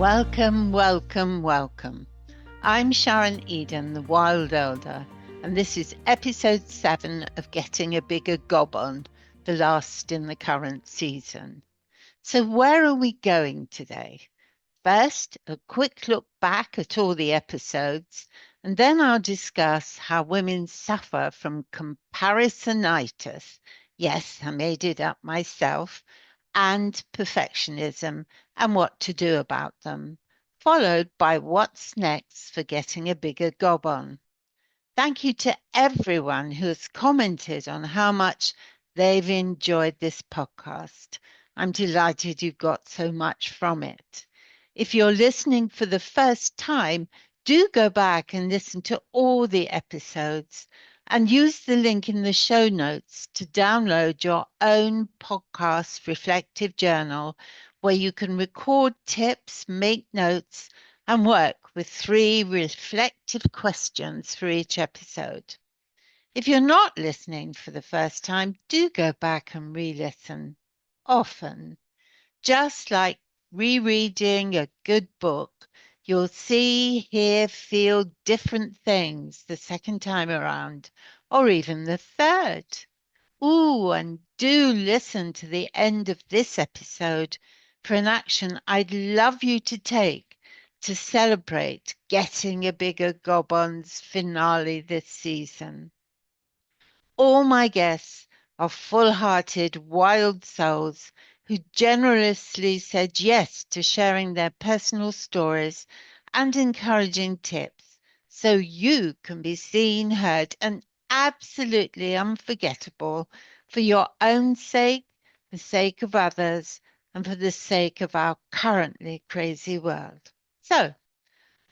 Welcome, welcome, welcome. I'm Sharon Eden, the Wild Elder, and this is episode 7 of Getting a Bigger Gob On, the last in the current season. So where are we going today? First, a quick look back at all the episodes, and then I'll discuss how women suffer from comparisonitis. Yes, I made it up myself, and perfectionism and what to do about them, followed by what's next for getting a bigger gob on. Thank you to everyone who has commented on how much they've enjoyed this podcast. I'm delighted you got so much from it. If you're listening for the first time, do go back and listen to all the episodes and use the link in the show notes to download your own podcast reflective journal where you can record tips, make notes, and work with 3 reflective questions for each episode. If you're not listening for the first time, do go back and re-listen often. Just like rereading a good book, you'll see, hear, feel different things the second time around, or even the third. Ooh, and do listen to the end of this episode for an action I'd love you to take to celebrate getting a bigger Gob On's finale this season. All my guests are full-hearted, wild souls who generously said yes to sharing their personal stories and encouraging tips so you can be seen, heard, and absolutely unforgettable for your own sake, the sake of others, and for the sake of our currently crazy world. So,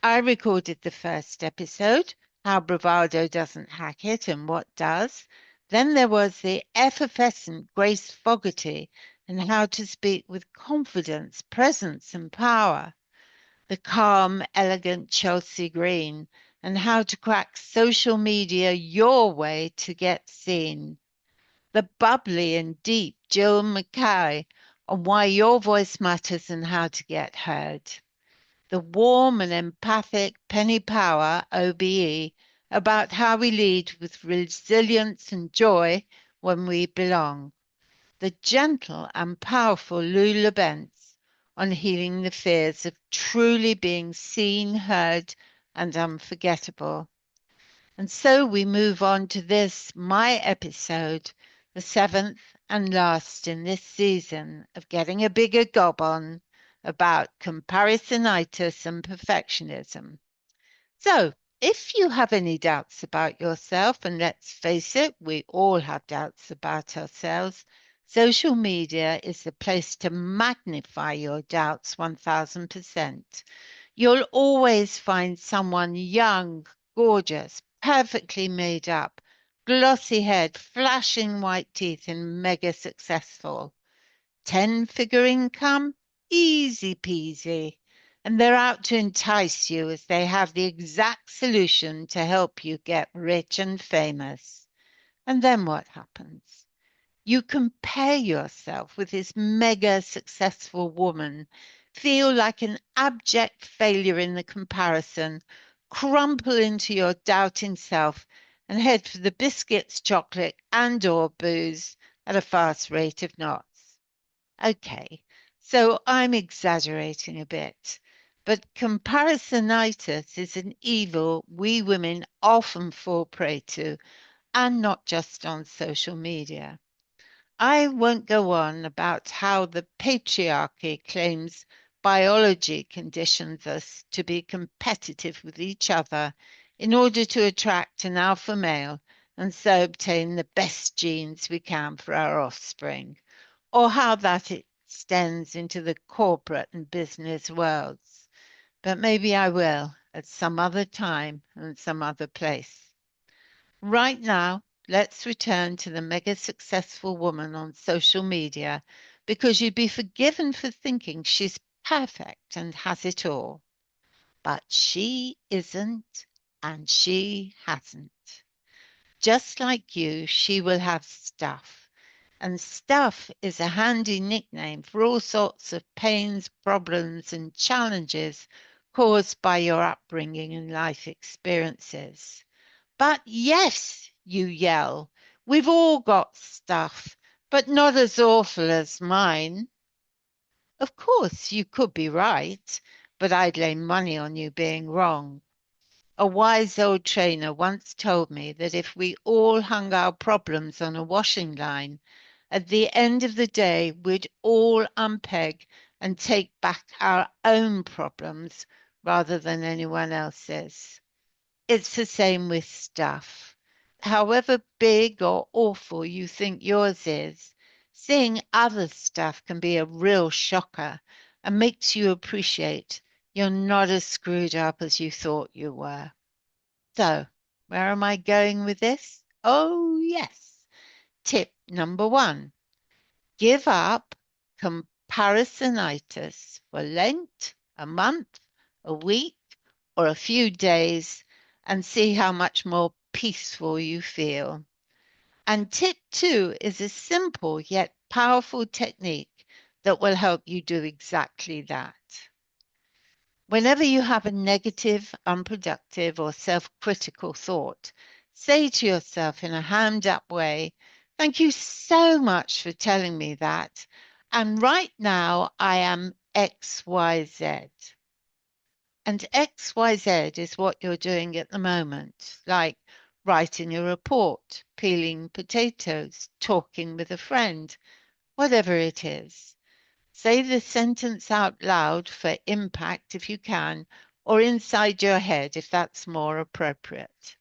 I recorded the first episode, How Bravado Doesn't Hack It and What Does. Then there was the effervescent Grace Fogarty and How to Speak with Confidence, Presence and Power. The calm, elegant Chelsea Green and How to Crack Social Media Your Way to Get Seen. The bubbly and deep Jill Mackay on Why Your Voice Matters and How to Get Heard. The warm and empathic Penny Power, OBE, about how we lead with resilience and joy when we belong. The gentle and powerful Lula Bentz on healing the fears of truly being seen, heard, and unforgettable. And so we move on to this, my episode, the 7th and last in this season of Getting a Bigger Gob On, about comparisonitis and perfectionism. So, if you have any doubts about yourself, and let's face it, we all have doubts about ourselves, social media is the place to magnify your doubts 1000%. You'll always find someone young, gorgeous, perfectly made up, glossy head, flashing white teeth, and mega successful. 10-figure income? Easy peasy. And they're out to entice you as they have the exact solution to help you get rich and famous. And then what happens? You compare yourself with this mega successful woman, feel like an abject failure in the comparison, crumple into your doubting self, and head for the biscuits, chocolate, and/or booze at a fast rate of knots. Okay, so I'm exaggerating a bit, but comparisonitis is an evil we women often fall prey to, and not just on social media. I won't go on about how the patriarchy claims biology conditions us to be competitive with each other in order to attract an alpha male and so obtain the best genes we can for our offspring, or how that extends into the corporate and business worlds. But maybe I will at some other time and some other place. Right now, let's return to the mega successful woman on social media because you'd be forgiven for thinking she's perfect and has it all. But she isn't, and she hasn't. Just like you, she will have stuff. And stuff is a handy nickname for all sorts of pains, problems, and challenges caused by your upbringing and life experiences. But yes, you yell, we've all got stuff, but not as awful as mine. Of course, you could be right, but I'd lay money on you being wrong. A wise old trainer once told me that if we all hung our problems on a washing line, at the end of the day, we'd all unpeg and take back our own problems rather than anyone else's. It's the same with stuff. However big or awful you think yours is, seeing other stuff can be a real shocker and makes you appreciate you're not as screwed up as you thought you were. So, where am I going with this? Oh, yes. Tip number one, give up comparisonitis for Lent, a month, a week, or a few days and see how much more peaceful you feel. And tip two is a simple yet powerful technique that will help you do exactly that. Whenever you have a negative, unproductive, or self critical thought, say to yourself in a hand up way, thank you so much for telling me that. And right now I am XYZ. And XYZ is what you're doing at the moment, like writing a report, peeling potatoes, talking with a friend, whatever it is. Say the sentence out loud for impact if you can, or inside your head if that's more appropriate.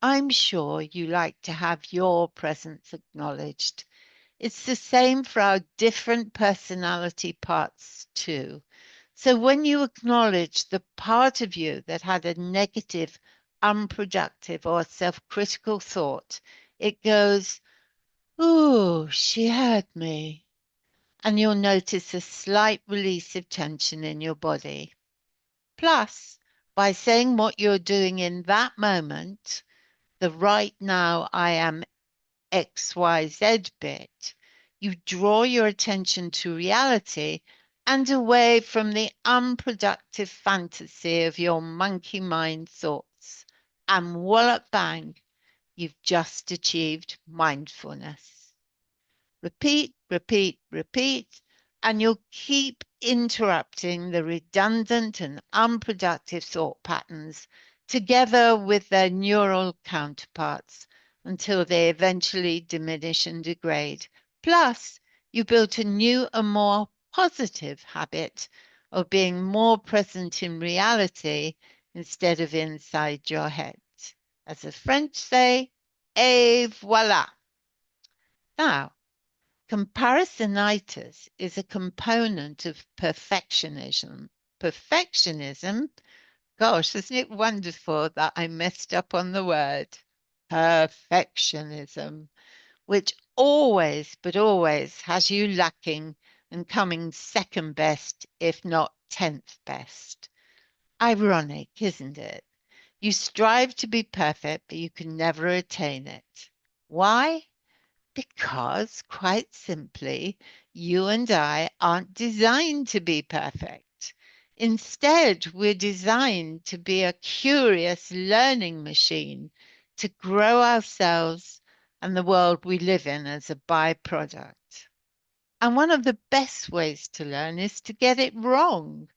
I'm sure you like to have your presence acknowledged. It's the same for our different personality parts too. So when you acknowledge the part of you that had a negative, unproductive, or self-critical thought, it goes, ooh, she heard me. And you'll notice a slight release of tension in your body. Plus, by saying what you're doing in that moment, the right now I am XYZ bit, you draw your attention to reality and away from the unproductive fantasy of your monkey mind thoughts. And wallop bang, you've just achieved mindfulness. Repeat, repeat, repeat, and you'll keep interrupting the redundant and unproductive thought patterns together with their neural counterparts until they eventually diminish and degrade. Plus, you built a new and more positive habit of being more present in reality instead of inside your head. As the French say, et voilà. Now, comparisonitis is a component of perfectionism. Perfectionism? Gosh, isn't it wonderful that I messed up on the word? Perfectionism, which always, but always has you lacking and coming second best, if not 10th best. Ironic, isn't it? You strive to be perfect, but you can never attain it. Why? Because, quite simply, you and I aren't designed to be perfect. Instead, we're designed to be a curious learning machine to grow ourselves and the world we live in as a byproduct. And one of the best ways to learn is to get it wrong,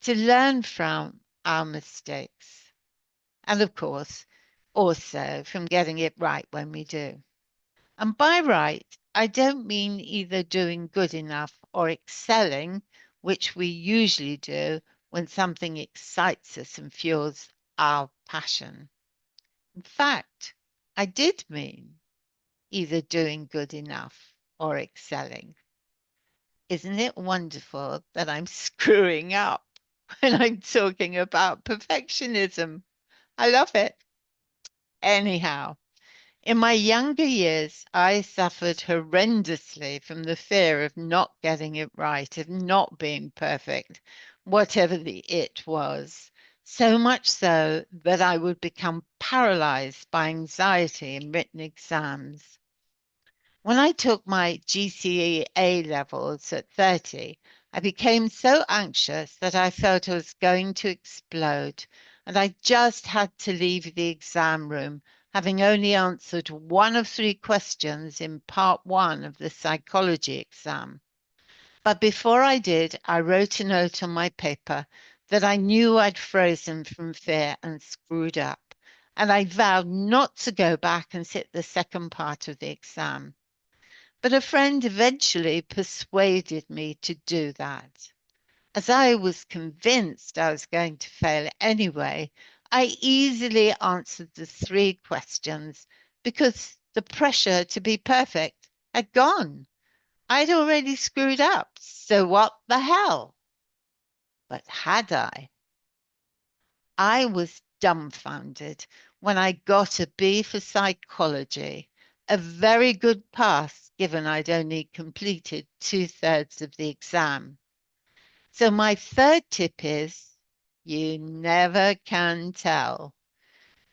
to learn from our mistakes. And of course, also from getting it right when we do. And by right, I don't mean either doing good enough or excelling, which we usually do when something excites us and fuels our passion. In fact, I did mean either doing good enough or excelling. Isn't it wonderful that I'm screwing up when I'm talking about perfectionism? I love it. Anyhow, in my younger years, I suffered horrendously from the fear of not getting it right, of not being perfect, whatever the it was. So much so that I would become paralyzed by anxiety in written exams. When I took my GCE A levels at 30, I became so anxious that I felt I was going to explode, and I just had to leave the exam room, having only answered one of three questions in part one of the psychology exam. But before I did, I wrote a note on my paper that I knew I'd frozen from fear and screwed up, and I vowed not to go back and sit the second part of the exam. But a friend eventually persuaded me to do that. As I was convinced I was going to fail anyway, I easily answered the three questions because the pressure to be perfect had gone. I'd already screwed up, so what the hell? But had I? I was dumbfounded when I got a B for psychology, a very good pass given I'd only completed two-thirds of the exam. So my third tip is you never can tell.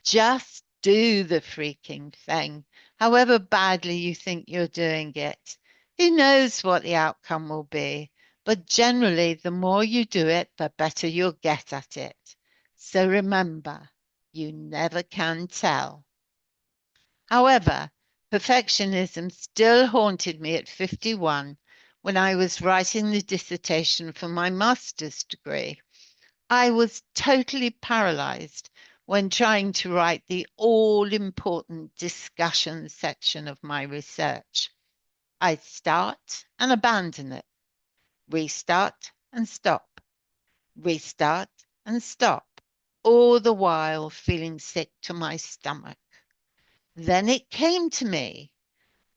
Just do the freaking thing, however badly you think you're doing it. Who knows what the outcome will be? But generally, the more you do it, the better you'll get at it. So remember, you never can tell. However, perfectionism still haunted me at 51 when I was writing the dissertation for my master's degree. I was totally paralyzed when trying to write the all-important discussion section of my research. I'd start and abandon it, restart and stop, restart and stop, all the while feeling sick to my stomach. Then it came to me.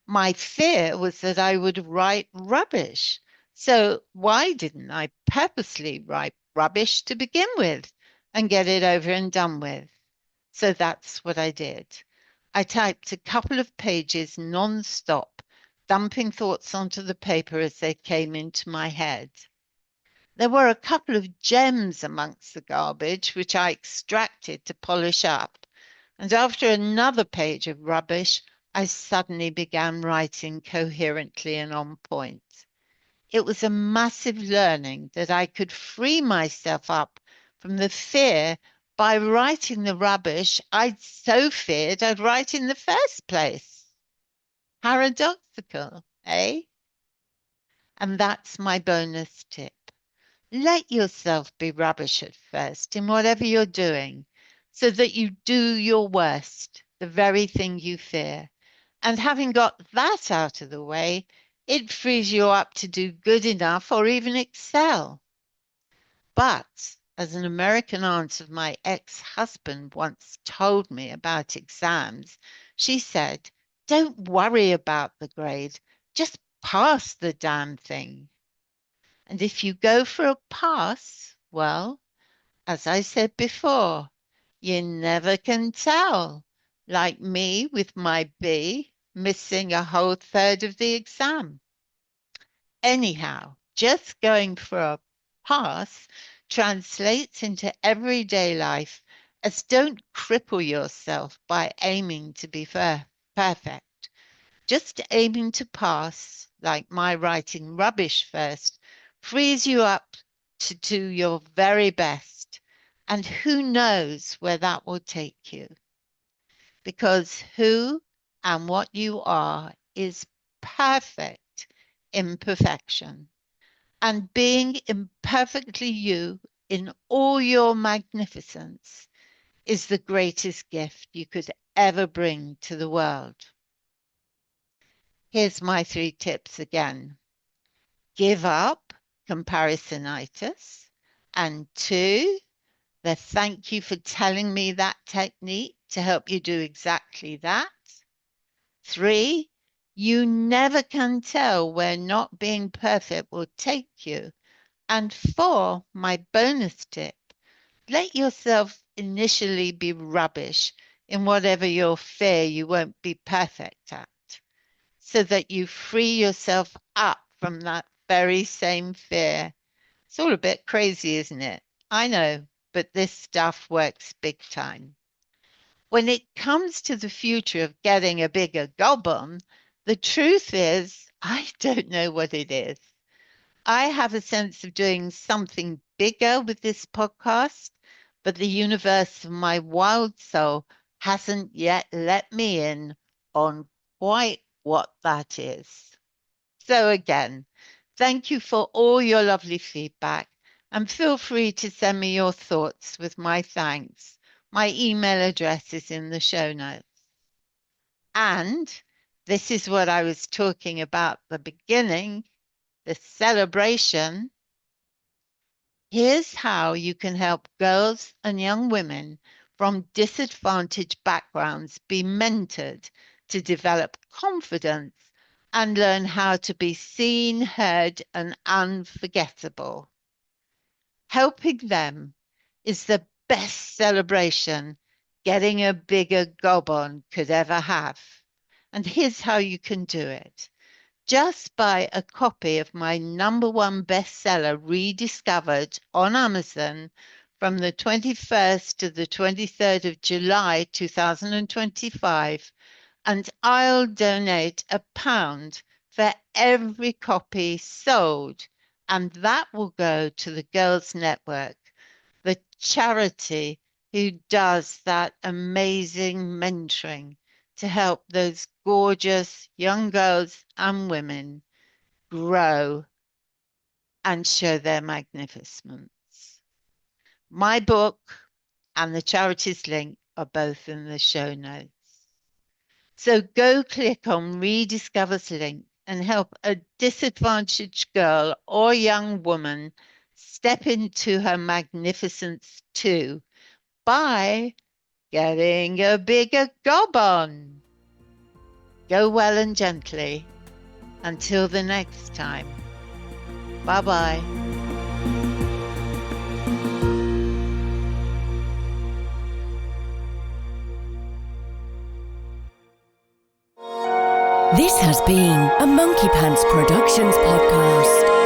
My fear was that I would write rubbish. So why didn't I purposely write rubbish to begin with and get it over and done with? So that's what I did. I typed a couple of pages non-stop, dumping thoughts onto the paper as they came into my head. There were a couple of gems amongst the garbage, which I extracted to polish up. And after another page of rubbish, I suddenly began writing coherently and on point. It was a massive learning that I could free myself up from the fear by writing the rubbish I'd so feared I'd write in the first place. Paradoxical, eh? And that's my bonus tip. Let yourself be rubbish at first in whatever you're doing, so that you do your worst, the very thing you fear. And having got that out of the way, it frees you up to do good enough or even excel. But as an American aunt of my ex-husband once told me about exams, she said, don't worry about the grade, just pass the damn thing. And if you go for a pass, well, as I said before, you never can tell. Like me with my B, missing a whole third of the exam. Anyhow, just going for a pass translates into everyday life as don't cripple yourself by aiming to be perfect. Just aiming to pass, like my writing rubbish first, frees you up to do your very best. And who knows where that will take you? Because who and what you are is perfect imperfection. And being imperfectly you in all your magnificence is the greatest gift you could ever bring to the world. Here's my three tips again. Give up comparisonitis. And two, the thank you for telling me that technique to help you do exactly that. Three, you never can tell where not being perfect will take you. And four, my bonus tip, let yourself initially be rubbish in whatever you fear you won't be perfect at, so that you free yourself up from that very same fear. It's all a bit crazy, isn't it? I know, but this stuff works big time. When it comes to the future of getting a bigger gob on, The truth is, I don't know what it is. I have a sense of doing something bigger with this podcast, but the universe of my wild soul hasn't yet let me in on quite what that is. So again, thank you for all your lovely feedback, and feel free to send me your thoughts with my thanks. My email address is in the show notes. And this is what I was talking about at the beginning, the celebration. Here's how you can help girls and young women from disadvantaged backgrounds be mentored to develop confidence and learn how to be seen, heard, and unforgettable. Helping them is the best celebration getting a bigger gob on could ever have. And here's how you can do it. Just buy a copy of my #1 bestseller, Rediscovered, on Amazon from the 21st to the 23rd of July 2025, and I'll donate £1 for every copy sold, and that will go to the Girls Network, the charity who does that amazing mentoring to help those gorgeous young girls and women grow and show their magnificence. My book and the charity's link are both in the show notes. So go click on Rediscover's link and help a disadvantaged girl or young woman step into her magnificence too by getting a bigger gob on. Go well and gently. Until the next time. Bye-bye. This has been a Monkey Pants Productions podcast.